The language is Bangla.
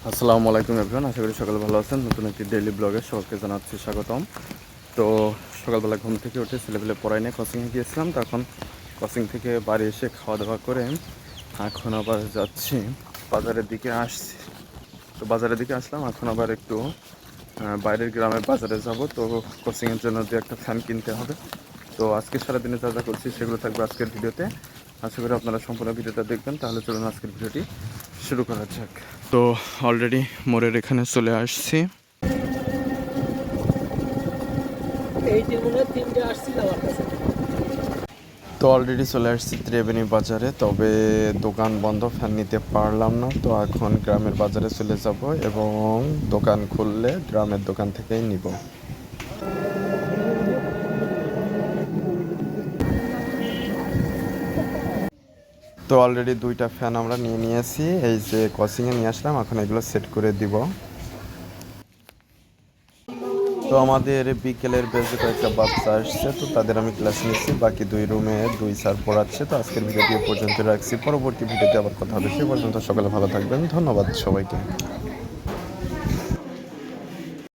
আসসালামু আলাইকুম এভরিওয়ান, আশা করি সকালে ভালো আছেন। নতুন একটি ডেইলি ব্লগে সকলকে জানাচ্ছি স্বাগতম। তো সকালবেলা ঘুম থেকে উঠে ছেলেপেলে পড়াই নিয়ে কোচিংয়ে গিয়েছিলাম। তখন কোচিং থেকে বাড়ি এসে খাওয়া দাওয়া করে এখন আবার যাচ্ছি বাজারের দিকে আসছি। তো বাজারের দিকে আসলাম, এখন আবার একটু বাইরের গ্রামের বাজারে যাব। তো কোচিংয়ের জন্য যে একটা ফ্যান কিনতে হবে। তো আজকে সারাদিনে যা যা করছি সেগুলো থাকবে আজকের ভিডিওতে। আশা করি আপনারা সম্পূর্ণ ভিডিওটা দেখবেন। তাহলে চলুন আজকের ভিডিওটি শুরু করা যাক। তো অলরেডি মোড়ের এখানে চলে আসছি। তো অলরেডি চলে আসছি ত্রিবেণী বাজারে, তবে দোকান বন্ধ, ফ্যান নিতে পারলাম না। তো এখন গ্রামের বাজারে চলে যাব এবং দোকান খুললে গ্রামের দোকান থেকেই নিব। তো অলরেডি দুইটা ফ্যান আমরা নিয়ে নিয়েছি, এই যে কোচিংয়ে নিয়ে আসলাম, এখন এগুলো সেট করে দিব। তো আমাদের বিকেলের বেজে কয়েকটা বাচ্চা আসছে, তো তাদের আমি ক্লাস নিচ্ছি। বাকি দুই রুমে দুই স্যার পড়াচ্ছে। তো আজকের ভিডিওটি পর্যন্ত রাখছি, পরবর্তী ভিডিওতে আবার কথা হবে। সে পর্যন্ত সকালে ভালো থাকবেন। ধন্যবাদ সবাইকে।